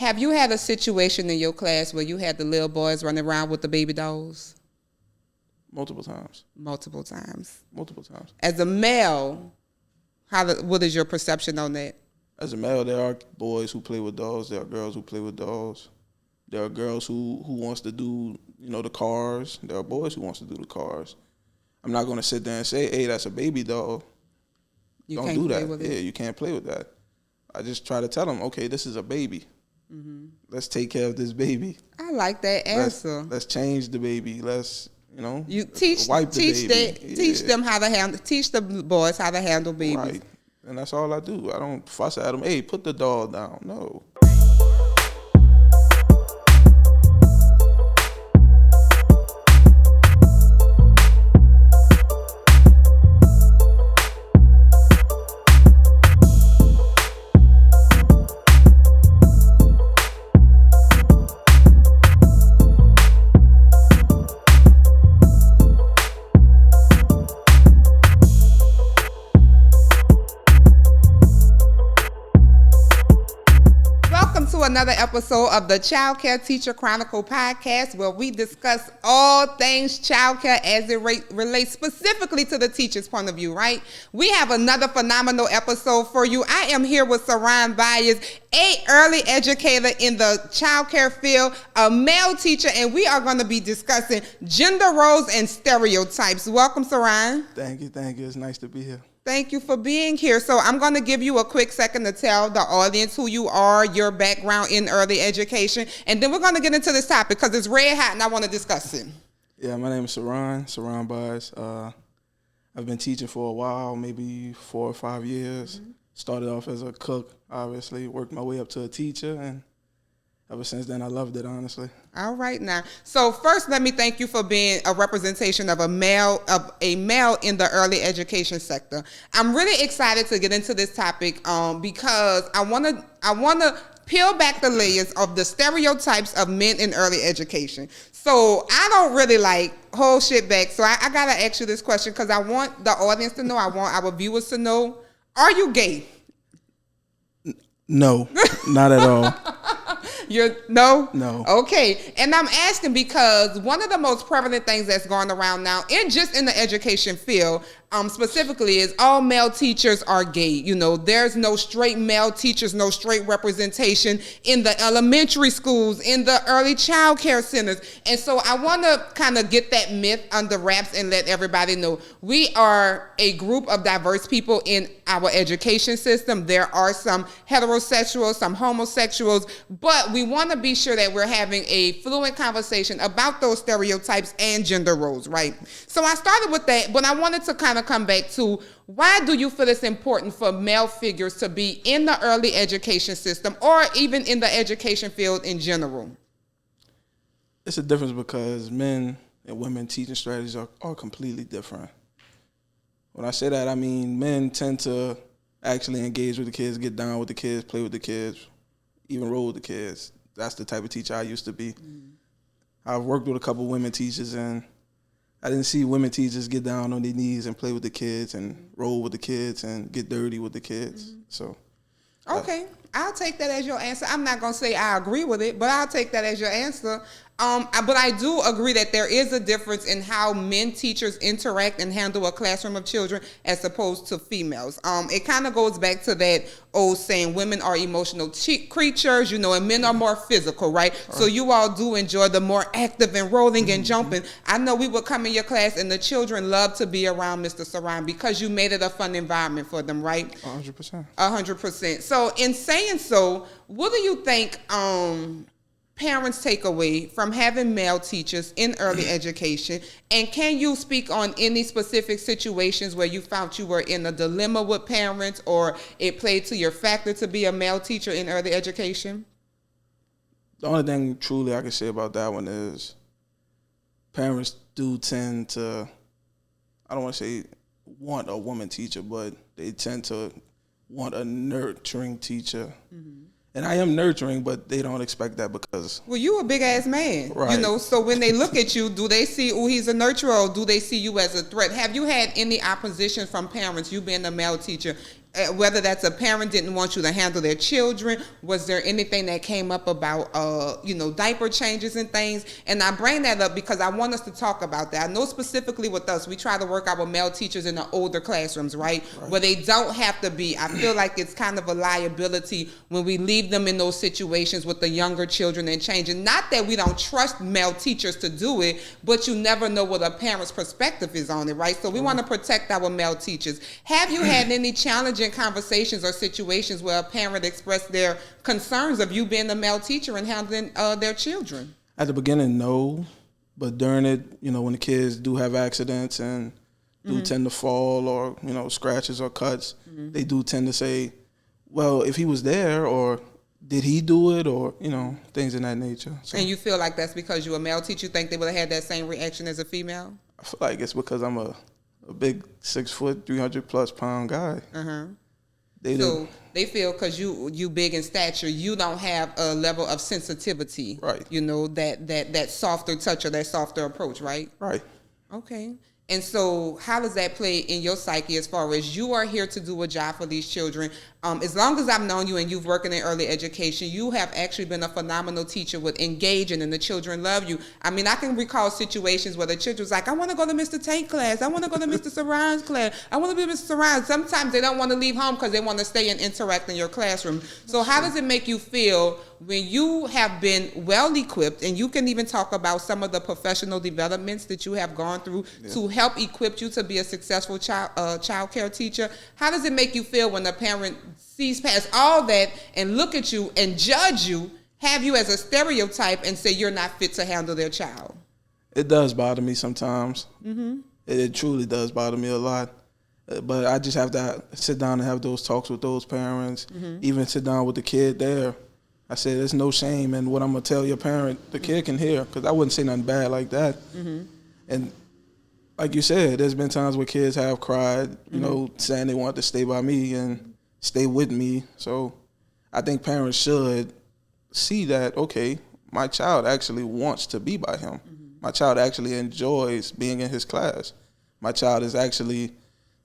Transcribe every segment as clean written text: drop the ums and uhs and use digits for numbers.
Have you had a situation in your class where you had the little boys running around with the baby dolls? Multiple times. Multiple times. Multiple times. As a male, what is your perception on that? As a male, there are boys who play with dolls. There are girls who play with dolls. There are girls who wants to do, the cars. There are boys who wants to do the cars. I'm not going to sit there and say, hey, that's a baby doll. Don't do that. Yeah, you can't play with that. I just try to tell them, okay, this is a baby. Mm-hmm. Let's take care of this baby. I like that answer. Let's change the baby. Let's, you teach the baby. Teach them how to handle. Teach the boys how to handle babies. Right, and that's all I do. I don't fuss at them. Hey, put the doll down. No. Another episode of the Child Care Teacher Chronicle podcast, where we discuss all things child care as it relates specifically to the teacher's point of view, right? We have another phenomenal episode for you. I am here with Saron Byers, an early educator in the child care field, a male teacher, and we are going to be discussing gender roles and stereotypes. Welcome, Saron. Thank you. It's nice to be here. Thank you for being here. So I'm going to give you a quick second to tell the audience who you are, your background in early education, and then we're going to get into this topic because it's red hot and I want to discuss it. Yeah, my name is Saron Byers. I've been teaching for a while, maybe 4 or 5 years. Mm-hmm. Started off as a cook, obviously, worked my way up to a teacher, and ever since then I loved it, honestly. All right now. So first, let me thank you for being a representation of a male in the early education sector. I'm really excited to get into this topic because I want to peel back the layers of the stereotypes of men in early education. So I don't really hold shit back. So I got to ask you this question because I want the audience to know, I want our viewers to know, are you gay? No, not at all. No? No. Okay. And I'm asking because one of the most prevalent things that's going around now, and just in the education field, specifically, is all male teachers are gay. There's no straight male teachers, no straight representation in the elementary schools, in the early child care centers. And so I want to kind of get that myth under wraps and let everybody know we are a group of diverse people in our education system. There are some heterosexuals, some homosexuals, but we want to be sure that we're having a fluent conversation about those stereotypes and gender roles, right? So I started with that, but I wanted to kind of come back to, why do you feel it's important for male figures to be in the early education system or even in the education field in general? It's a difference because men and women teaching strategies are completely different. When I say that, I mean men tend to actually engage with the kids, get down with the kids, play with the kids, even roll with the kids. That's the type of teacher I used to be. Mm. I've worked with a couple women teachers, and I didn't see women teachers get down on their knees and play with the kids and roll with the kids and get dirty with the kids. Mm-hmm. So, okay, I'll take that as your answer. I'm not going to say I agree with it, but I'll take that as your answer. But I do agree that there is a difference in how men teachers interact and handle a classroom of children as opposed to females. It kind of goes back to that old saying, women are emotional creatures, and men are more physical, right? So you all do enjoy the more active and rolling and jumping. I know we would come in your class and the children love to be around Mr. Saron because you made it a fun environment for them, right? 100%. 100%. So in saying so, what do you think parents take away from having male teachers in early education? And can you speak on any specific situations where you found you were in a dilemma with parents or it played to your factor to be a male teacher in early education? The only thing truly I can say about that one is parents do tend to, I don't want to say want a woman teacher, but they tend to want a nurturing teacher. Mm-hmm. And I am nurturing, but they don't expect that because... Well, you a big-ass man, right. So when they look at you, do they see, he's a nurturer, or do they see you as a threat? Have you had any opposition from parents, you being a male teacher, Whether that's a parent didn't want you to handle their children, was there anything that came up about, diaper changes and things? And I bring that up because I want us to talk about that. I know specifically with us, we try to work out with male teachers in the older classrooms, right? Where they don't have to be. I feel like it's kind of a liability when we leave them in those situations with the younger children and changing. Not that we don't trust male teachers to do it, but you never know what a parent's perspective is on it, right? So we want to protect our male teachers. Have you had any challenging conversations or situations where a parent expressed their concerns of you being the male teacher and handling their children? At the beginning, no. But during it, when the kids do have accidents and do tend to fall or, scratches or cuts, they do tend to say, well, if he was there, or did he do it, or, things in that nature. So, and you feel like that's because you're a male teacher? You think they would have had that same reaction as a female? I feel like it's because I'm a big 6 foot, 300+ pound guy. They feel because you big in stature, you don't have a level of sensitivity, right? That softer touch or that softer approach, right? Right. Okay. And so how does that play in your psyche as far as you are here to do a job for these children? As long as I've known you and you've worked in early education, you have actually been a phenomenal teacher with engaging, and the children love you. I mean, I can recall situations where the children's like, I want to go to Mr. Tank class. I want to go to Mr. Saron's class. I want to be Mr. Saron. Sometimes they don't want to leave home because they want to stay and interact in your classroom. So how does it make you feel when you have been well equipped, and you can even talk about some of the professional developments that you have gone through to help equip you to be a successful child care teacher? How does it make you feel when a parent sees past all that and look at you and judge you, have you as a stereotype, and say you're not fit to handle their child? It does bother me sometimes. It truly does bother me a lot. But I just have to sit down and have those talks with those parents, even sit down with the kid there. I said, there's no shame in what I'm going to tell your parent. The kid can hear, because I wouldn't say nothing bad like that. And like you said, there's been times where kids have cried, saying they want to stay by me and stay with me. So I think parents should see that, okay, my child actually wants to be by him. My child actually enjoys being in his class. My child is actually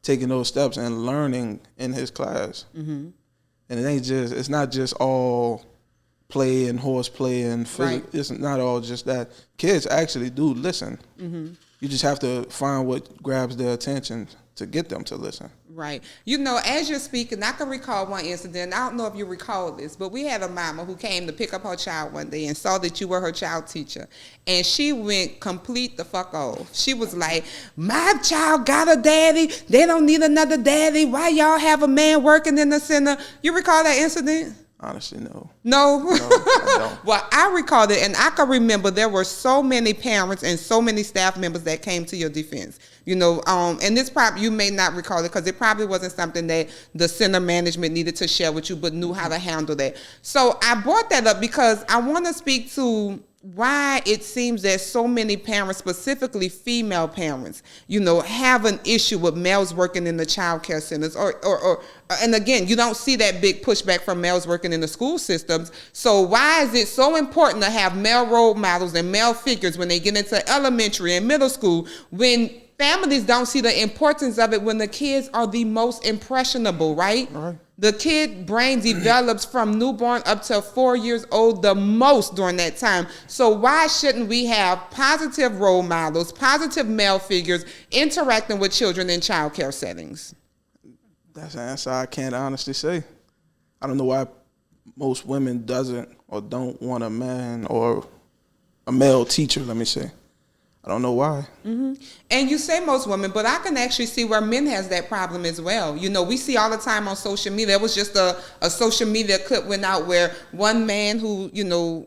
taking those steps and learning in his class. And it's not just all play and horseplay and It's not all just that. Kids actually do listen. You just have to find what grabs their attention to get them to listen. Right. As you're speaking, I can recall one incident. I don't know if you recall this, but we had a mama who came to pick up her child one day and saw that you were her child teacher. And she went complete the fuck off. She was like, my child got a daddy. They don't need another daddy. Why y'all have a man working in the center? You recall that incident? Honestly, no. No? No, I don't. Well, I recalled it, and I can remember there were so many parents and so many staff members that came to your defense. And this probably, you may not recall it because it probably wasn't something that the center management needed to share with you, but knew how to handle that. So I brought that up because I want to speak to why it seems that so many parents, specifically female parents, have an issue with males working in the child care centers, and again, you don't see that big pushback from males working in the school systems. So why is it so important to have male role models and male figures when they get into elementary and middle school, when families don't see the importance of it when the kids are the most impressionable, right? Right. The kid brain develops from newborn up to 4 years old the most during that time. So why shouldn't we have positive role models, positive male figures interacting with children in child care settings? That's an answer I can't honestly say. I don't know why most women don't want a man or a male teacher, let me say. I don't know why. And you say most women, but I can actually see where men has that problem as well. We see all the time on social media. There was just a social media clip went out where one man who,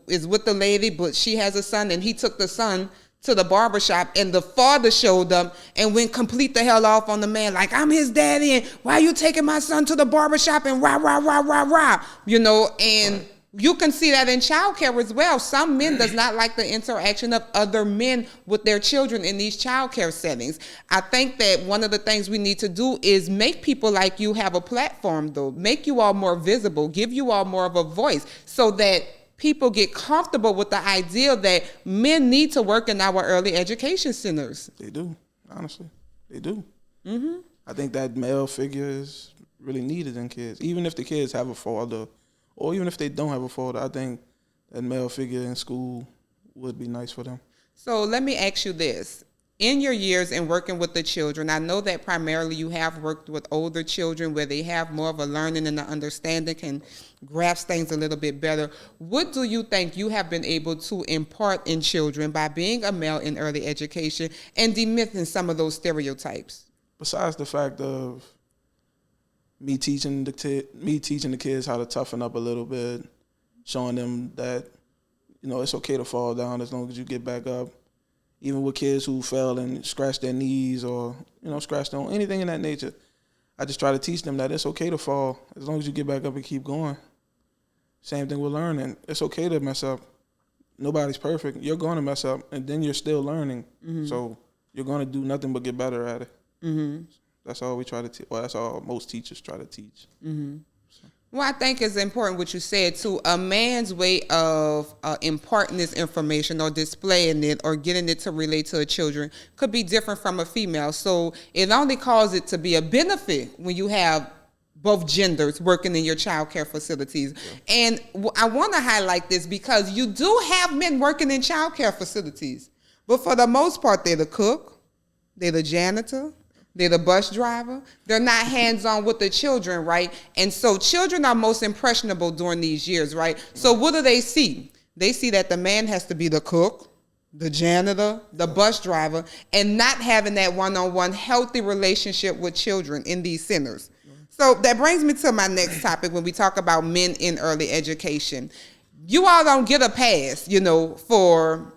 is with the lady, but she has a son, and he took the son to the barbershop, and the father showed up and went complete the hell off on the man, like, I'm his daddy, and why are you taking my son to the barbershop, and rah, rah, rah, rah, rah, and you can see that in childcare as well. Some men does not like the interaction of other men with their children in these childcare settings. I think that one of the things we need to do is make people like you have a platform, though. Make you all more visible. Give you all more of a voice so that people get comfortable with the idea that men need to work in our early education centers. They do. Honestly, they do. I think that male figure is really needed in kids. Even if the kids have a father, or even if they don't have a father, I think that male figure in school would be nice for them. So let me ask you this. In your years in working with the children, I know that primarily you have worked with older children where they have more of a learning and an understanding, can grasp things a little bit better. What do you think you have been able to impart in children by being a male in early education and demything some of those stereotypes? Besides the fact of me teaching the kids how to toughen up a little bit, showing them that, it's okay to fall down as long as you get back up. Even with kids who fell and scratched their knees or, scratched on anything in that nature, I just try to teach them that it's okay to fall as long as you get back up and keep going. Same thing with learning. It's okay to mess up. Nobody's perfect. You're going to mess up, and then you're still learning. Mm-hmm. So you're going to do nothing but get better at it. Mm-hmm. That's all we try to teach. Well, that's all most teachers try to teach. Mm-hmm. Well, I think it's important what you said, too. A man's way of imparting this information or displaying it or getting it to relate to the children could be different from a female. So it only causes it to be a benefit when you have both genders working in your child care facilities. Yeah. And I want to highlight this because you do have men working in child care facilities. But for the most part, they're the cook, they're the janitor, they're the bus driver. They're not hands-on with the children, right? And so children are most impressionable during these years, right? So what do they see? They see that the man has to be the cook, the janitor, the bus driver, and not having that one-on-one healthy relationship with children in these centers. So that brings me to my next topic when we talk about men in early education. You all don't get a pass, for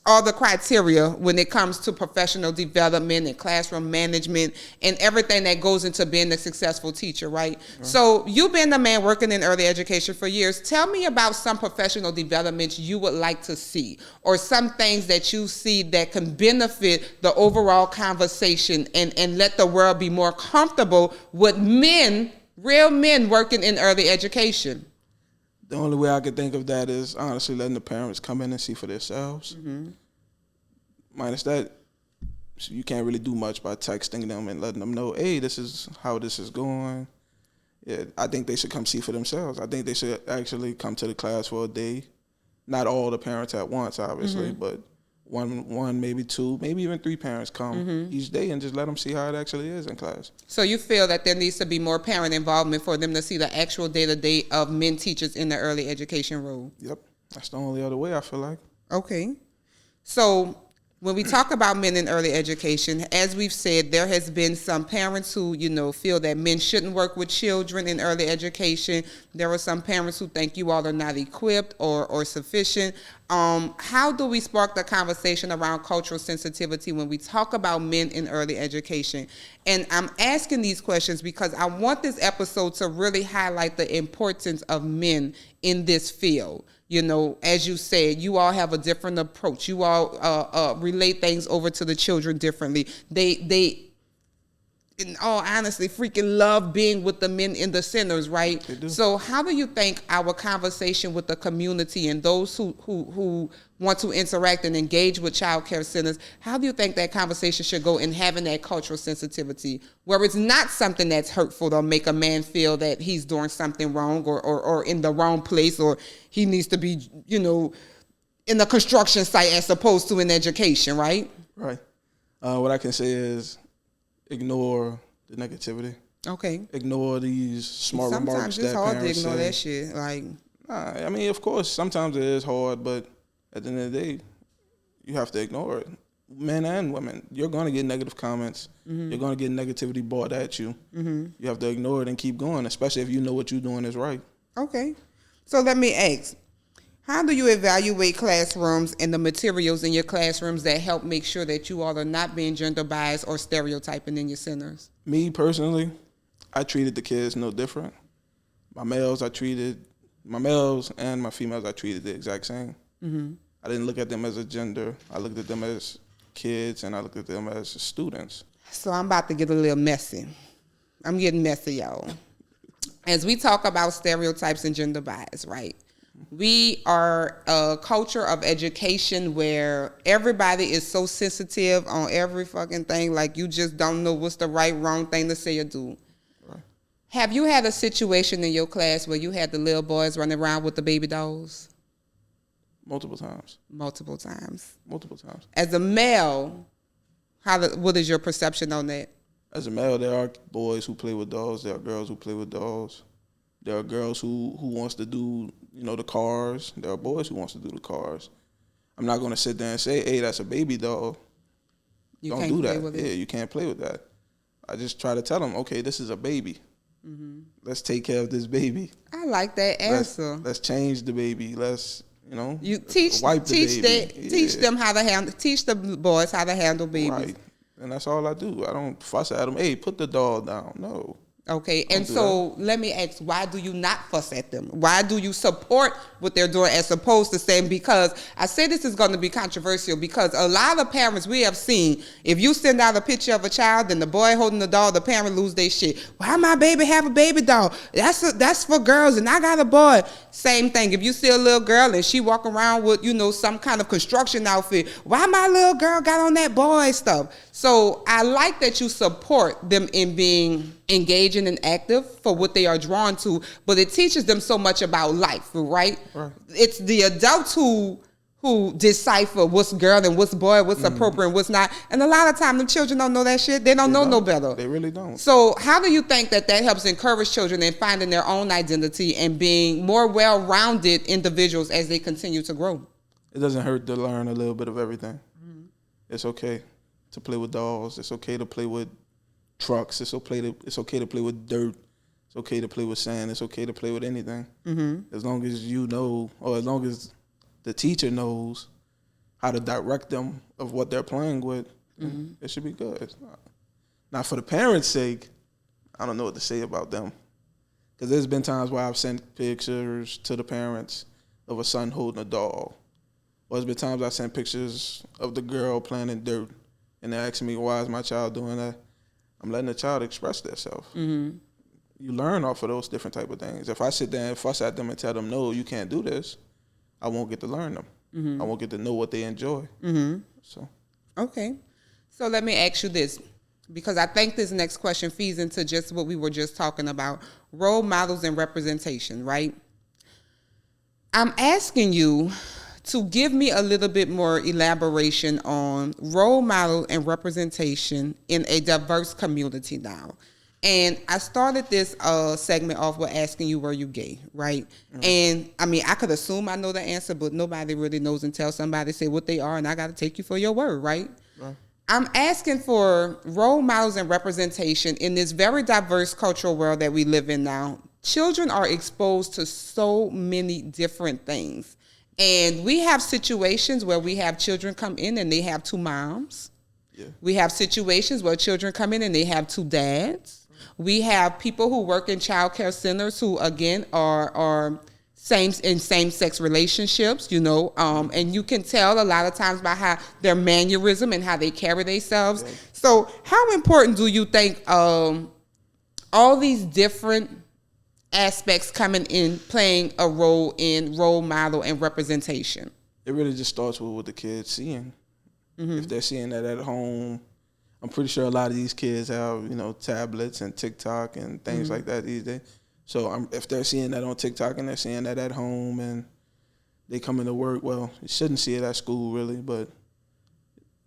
all the criteria when it comes to professional development and classroom management and everything that goes into being a successful teacher, right? So you've been a man working in early education for years. Tell me about some professional developments you would like to see or some things that you see that can benefit the overall conversation and let the world be more comfortable with men, real men working in early education. The only way I could think of that is honestly letting the parents come in and see for themselves. Mm-hmm. Minus that, you can't really do much by texting them and letting them know, hey, this is how this is going. Yeah, I think they should come see for themselves. I think they should actually come to the class for a day. Not all the parents at once, obviously, mm-hmm. but one, maybe two, maybe even three parents come mm-hmm. each day and just let them see how it actually is in class. So you feel that there needs to be more parent involvement for them to see the actual day-to-day of men teachers in the early education role? Yep. That's the only other way, I feel like. Okay. So when we talk about men in early education, as we've said, there has been some parents who, feel that men shouldn't work with children in early education. There are some parents who think you all are not equipped or sufficient. How do we spark the conversation around cultural sensitivity when we talk about men in early education? And I'm asking these questions because I want this episode to really highlight the importance of men in this field. As you said, you all have a different approach. You all relate things over to the children differently. They, in all honesty, freaking love being with the men in the centers, right? They do. So how do you think our conversation with the community and those who want to interact and engage with child care centers, how do you think that conversation should go in having that cultural sensitivity where it's not something that's hurtful to make a man feel that he's doing something wrong or in the wrong place or he needs to be, in a construction site as opposed to in education, right? Right. What I can say is ignore the negativity. Okay. Ignore these smart remarks that parents say. Sometimes it's hard to ignore that shit. I mean, of course, sometimes it is hard, but at the end of the day, you have to ignore it. Men and women, you're going to get negative comments. Mm-hmm. You're going to get negativity brought at you. Mm-hmm. You have to ignore it and keep going, especially if you know what you're doing is right. Okay. So let me ask, how do you evaluate classrooms and the materials in your classrooms that help make sure that you all are not being gender biased or stereotyping in your centers? Me, personally, I treated the kids no different. My males and my females, I treated the exact same. Mm-hmm. I didn't look at them as a gender. I looked at them as kids, and I looked at them as students. So I'm about to get a little messy. I'm getting messy, y'all. As we talk about stereotypes and gender bias, right? We are a culture of education where everybody is so sensitive on every fucking thing, like you just don't know what's the right, wrong thing to say or do. Right. Have you had a situation in your class where you had the little boys running around with the baby dolls? Multiple times. Multiple times. Multiple times. As a male, what is your perception on that? As a male, there are boys who play with dolls. There are girls who play with dolls. There are girls who wants to do, the cars. There are boys who wants to do the cars. I'm not going to sit there and say, hey, that's a baby doll. Don't do that. Yeah, you can't play with that. I just try to tell them, okay, this is a baby. Mm-hmm. Let's take care of this baby. I like that answer. Let's change the baby. Let's, you wipe the baby. Teach them how to handle. Teach the boys how to handle babies. Right, and that's all I do. I don't fuss at them. Hey, put the doll down. No. Okay, and so let me ask, why do you not fuss at them? Why do you support what they're doing as opposed to saying, because I say this is going to be controversial, because a lot of parents we have seen, if you send out a picture of a child and the boy holding the doll, the parent lose their shit. Why my baby have a baby doll? That's for girls and I got a boy. Same thing. If you see a little girl and she walk around with, some kind of construction outfit, why my little girl got on that boy stuff? So I like that you support them in being engaging and active for what they are drawn to, but it teaches them so much about life, right? It's the adults who decipher what's girl and what's boy, what's appropriate and what's not. And a lot of times the children don't know that shit. They don't know no better. They really don't. So how do you think that helps encourage children in finding their own identity and being more well-rounded individuals as they continue to grow? It doesn't hurt to learn a little bit of everything. Mm-hmm. It's okay to play with dolls. It's okay to play with trucks. It's okay to play with dirt. It's okay to play with sand. It's okay to play with anything. Mm-hmm. As long as you know, or as long as the teacher knows how to direct them of what they're playing with, it should be good. Now, for the parents' sake, I don't know what to say about them. Because there's been times where I've sent pictures to the parents of a son holding a doll. Or there's been times I've sent pictures of the girl playing in dirt, and they're asking me, why is my child doing that? I'm letting the child express themselves. Mm-hmm. You learn off of those different type of things. If I sit there and fuss at them and tell them, no, you can't do this, I won't get to learn them. Mm-hmm. I won't get to know what they enjoy. Mm-hmm. So, okay. So let me ask you this, because I think this next question feeds into just what we were just talking about, role models and representation, right? I'm asking you to give me a little bit more elaboration on role model and representation in a diverse community now. And I started this segment off with asking you, were you gay, right? Mm-hmm. And, I could assume I know the answer, but nobody really knows until somebody say what they are, and I got to take you for your word, right? I'm asking for role models and representation in this very diverse cultural world that we live in now. Children are exposed to so many different things. And we have situations where we have children come in and they have two moms. Yeah. We have situations where children come in and they have two dads. We have people who work in child care centers who, again, are same-sex relationships, and you can tell a lot of times by how their mannerism and how they carry themselves. Yeah. So how important do you think all these different aspects coming in playing a role in role model and representation? It really just starts with what the kids seeing. Mm-hmm. If they're seeing that at home, I'm pretty sure a lot of these kids have, tablets and TikTok and things like that these days. So if they're seeing that on TikTok and they're seeing that at home and they come into work, well, you shouldn't see it at school really, but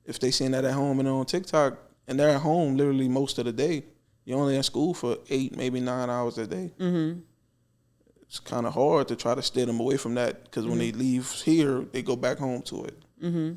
if they seeing that at home and on TikTok and they're at home literally most of the day, you're only at school for 8, maybe 9 hours a day. Mm-hmm. It's kind of hard to try to steer them away from that because when they leave here, they go back home to it. Mm-hmm.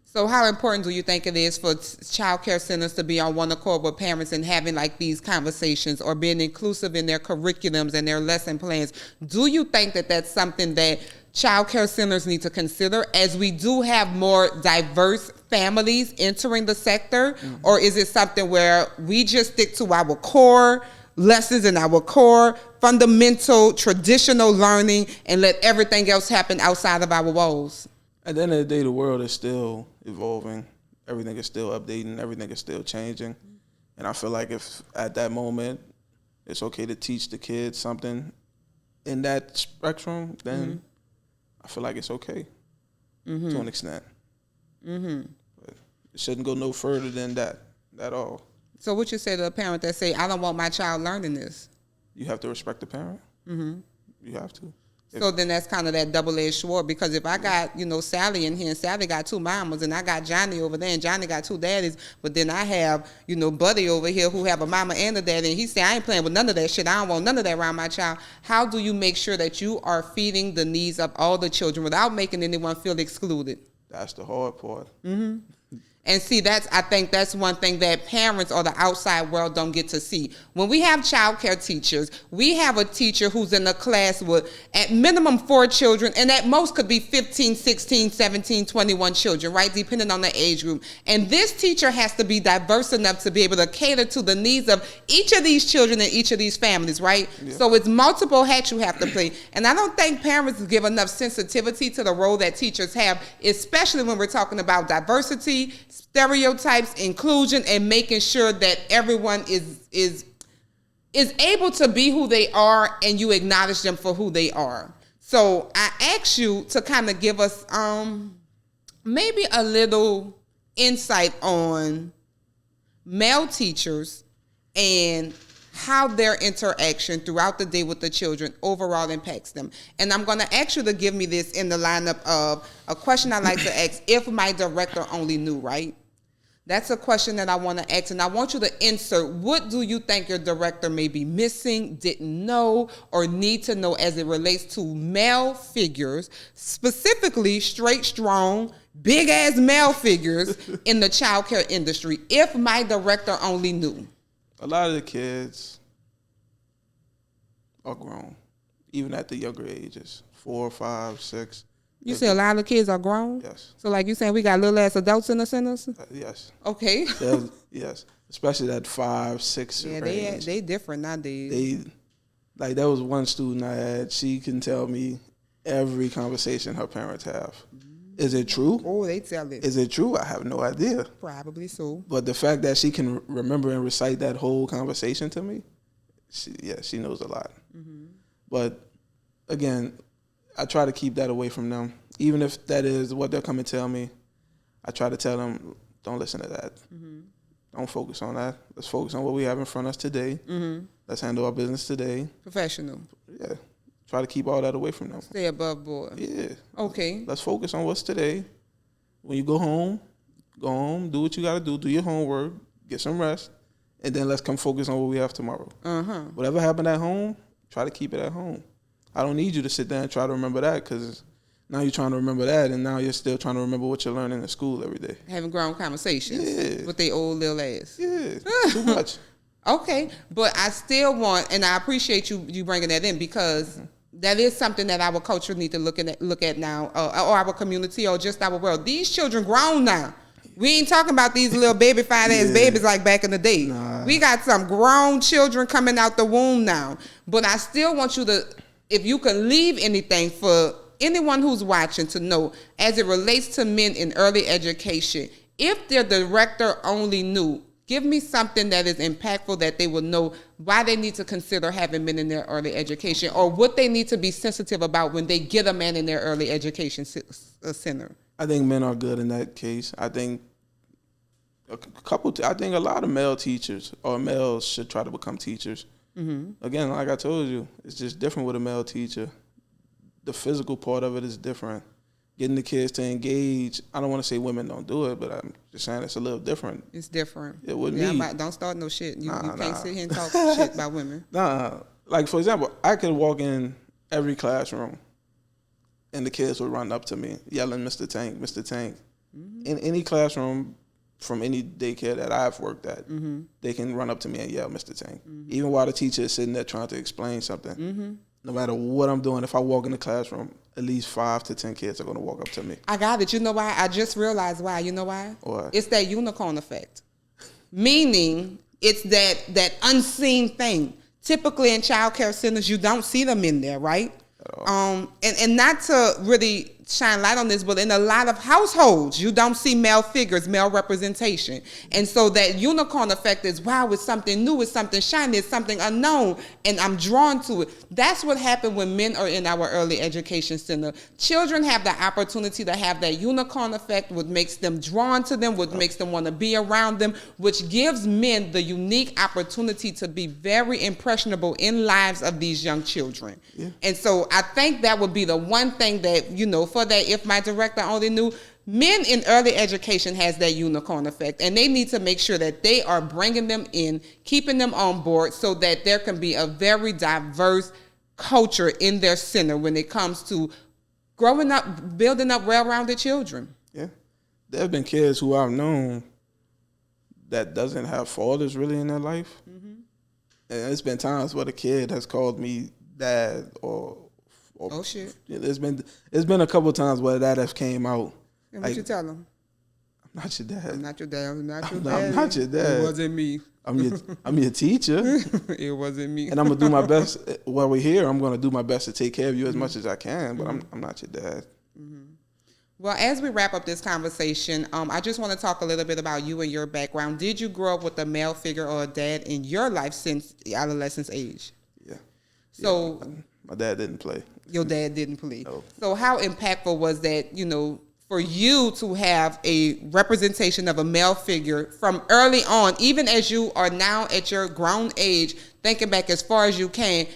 So how important do you think it is for child care centers to be on one accord with parents and having like these conversations or being inclusive in their curriculums and their lesson plans? Do you think that that's something that child care centers need to consider as we do have more diverse families entering the sector? Mm-hmm. Or is it something where we just stick to our core lessons and our core fundamental traditional learning and let everything else happen outside of our walls? At the end of the day, the world is still evolving. Everything is still updating. Everything is still changing. And I feel like if at that moment it's okay to teach the kids something in that spectrum, then I feel like it's okay to an extent. Mm-hmm. But it shouldn't go no further than that at all. So what you say to a parent that say, I don't want my child learning this? you have to respect the parent. Mm-hmm. You have to. So then that's kind of that double-edged sword, because if I got, Sally in here, and Sally got 2 mamas, and I got Johnny over there, and Johnny got 2 daddies, but then I have, Buddy over here who have a mama and a daddy, and he say, I ain't playing with none of that shit. I don't want none of that around my child. How do you make sure that you are feeding the needs of all the children without making anyone feel excluded? That's the hard part. Mm-hmm. And see, I think that's one thing that parents or the outside world don't get to see. When we have child care teachers, we have a teacher who's in a class with at minimum 4 children, and at most could be 15, 16, 17, 21 children, right? Depending on the age group. And this teacher has to be diverse enough to be able to cater to the needs of each of these children and each of these families, right? Yeah. So it's multiple hats you have to play. And I don't think parents give enough sensitivity to the role that teachers have, especially when we're talking about diversity, stereotypes, inclusion, and making sure that everyone is able to be who they are, and you acknowledge them for who they are. So I ask you to kind of give us maybe a little insight on male teachers and how their interaction throughout the day with the children overall impacts them. And I'm going to ask you to give me this in the lineup of a question I like to ask, if my director only knew, right? That's a question that I want to ask, and I want you to insert, what do you think your director may be missing, didn't know, or need to know as it relates to male figures, specifically straight, strong, big-ass male figures in the child care industry, if my director only knew? A lot of the kids are grown, even at the younger ages, 4, 5, 6. You say a lot of kids are grown? Yes. So like you saying we got little ass adults in the centers? Yes. Okay. Yes. Especially that 5, 6 range. They different nowadays. There was one student I had, she can tell me every conversation her parents have. Is it true? Oh, they tell it. Is it true? I have no idea. Probably so. But the fact that she can remember and recite that whole conversation to me, she knows a lot. Mm-hmm. But again, I try to keep that away from them. Even if that is what they'll come and tell me, I try to tell them, don't listen to that. Mm-hmm. Don't focus on that. Let's focus on what we have in front of us today. Mm-hmm. Let's handle our business today. Professional. Yeah. Try to keep all that away from them. Stay above board. Yeah. Okay. Let's focus on what's today. When you go home, do what you got to do your homework, get some rest, and then let's come focus on what we have tomorrow. Uh-huh. Whatever happened at home, try to keep it at home. I don't need you to sit there and try to remember that, because now you're trying to remember that, and now you're still trying to remember what you're learning in school every day. Having grown conversations with their old little ass. Yeah, too much. Okay, but I still want, and I appreciate you bringing that in, because that is something that our culture need to look at now, or our community, or just our world. These children grown now. We ain't talking about these little baby fine ass babies like back in the day. Nah. We got some grown children coming out the womb now. But I still want you to, if you can leave anything for anyone who's watching to know, as it relates to men in early education, if their director only knew, give me something that is impactful that they will know why they need to consider having men in their early education, or what they need to be sensitive about when they get a man in their early education center. I think men are good in that case. I think I think a lot of male teachers or males should try to become teachers. Mm-hmm. Again, like I told you, it's just different with a male teacher. The physical part of it is different. Getting the kids to engage. I don't want to say women don't do it, but I'm just saying it's a little different. It's different. It wouldn't be. Don't start no shit. You can't sit here and talk shit about women. Nah. Like, for example, I could walk in every classroom and the kids would run up to me yelling, Mr. Tank, Mr. Tank. Mm-hmm. In any classroom from any daycare that I've worked at, mm-hmm. they can run up to me and yell, Mr. Tank. Mm-hmm. Even while the teacher is sitting there trying to explain something. Mm-hmm. No matter what I'm doing, if I walk in the classroom, at least 5 to 10 kids are going to walk up to me. I got it. You know why? I just realized why. You know why? What? It's that unicorn effect. Meaning, it's that unseen thing. Typically in child care centers, you don't see them in there, right? And not to really shine light on this, but in a lot of households, you don't see male figures, male representation. And so that unicorn effect is, wow, it's something new, it's something shiny, it's something unknown, and I'm drawn to it. That's what happened when men are in our early education center. Children have the opportunity to have that unicorn effect, what makes them drawn to them, what makes them want to be around them, which gives men the unique opportunity to be very impressionable in lives of these young children. Yeah. And so I think that would be the one thing that, you know, for that, if my director only knew, men in early education has that unicorn effect, and they need to make sure that they are bringing them in, keeping them on board so that there can be a very diverse culture in their center when it comes to growing up, building up well-rounded children. Yeah. There have been kids who I've known that doesn't have fathers really in their life. Mm-hmm. And it's been times where the kid has called me dad or oh shit! It's been a couple of times where that has came out. And what you tell them? I'm not your dad. I'm not your dad. I'm not your dad. I'm not your dad. It wasn't me. I'm your teacher. It wasn't me. And I'm gonna do my best while we're here. I'm gonna do my best to take care of you as much as I can. But I'm not your dad. Mm-hmm. Well, as we wrap up this conversation, I just want to talk a little bit about you and your background. Did you grow up with a male figure or a dad in your life since adolescence age? Yeah. So my dad didn't play. Your dad didn't play. No. So how impactful was that, you know, for you to have a representation of a male figure from early on, even as you are now at your grown age, thinking back as far as you can,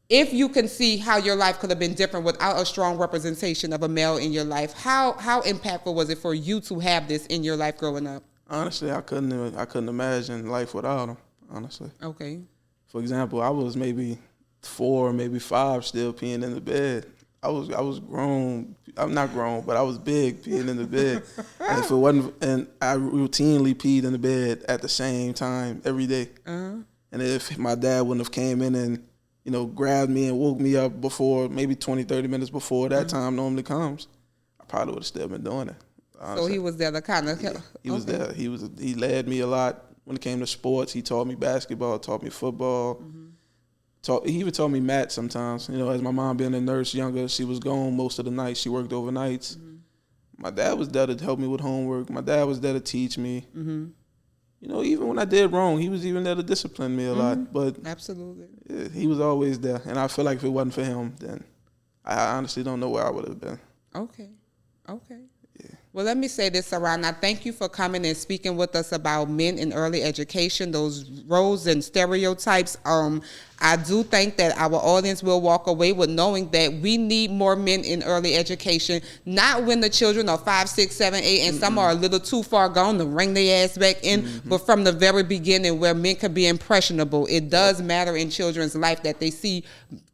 if you can see how your life could have been different without a strong representation of a male in your life, how impactful was it for you to have this in your life growing up? Honestly, I couldn't imagine life without him, honestly. Okay. For example, I was maybe 4, maybe 5 still peeing in the bed. I was grown. I'm not grown, but I was big peeing in the bed. And if it wasn't, and I routinely peed in the bed at the same time every day. Uh-huh. And if my dad wouldn't have came in and, you know, grabbed me and woke me up before, maybe 20, 30 minutes before that time normally comes, I probably would have still been doing it. Honestly. So he was there to kind of... Yeah, he was there. He led me a lot when it came to sports. He taught me basketball, taught me football. Mm-hmm. He even taught me math sometimes. You know, as my mom being a nurse younger, she was gone most of the night. She worked overnights. Mm-hmm. My dad was there to help me with homework. My dad was there to teach me. Mm-hmm. You know, even when I did wrong, he was even there to discipline me a lot. But absolutely, yeah, he was always there. And I feel like if it wasn't for him, then I honestly don't know where I would have been. Okay. Yeah. Well, let me say this, Saron. I thank you for coming and speaking with us about men in early education, those roles and stereotypes. I do think that our audience will walk away with knowing that we need more men in early education, not when the children are 5, 6, 7, 8, and some are a little too far gone to bring their ass back in, but from the very beginning where men can be impressionable. It does matter in children's life that they see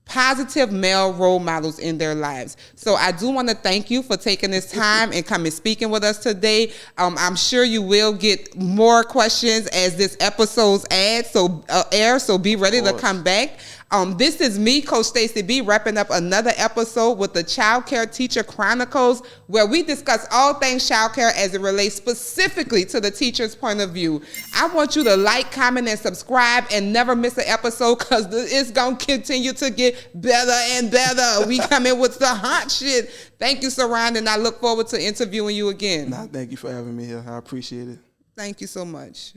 positive male role models in their lives. So I do want to thank you for taking this time and coming speaking with us today. I'm sure you will get more questions as this episode's air, so be ready to come back. This is me, Coach Stacey B, wrapping up another episode with the Child Care Teacher Chronicles, where we discuss all things child care as it relates specifically to the teacher's point of view. I want you to like, comment, and subscribe and never miss an episode, because it's going to continue to get better and better. We come in with the hot shit. Thank you, Saron, and I look forward to interviewing you again. Thank you for having me here. I appreciate it. Thank you so much.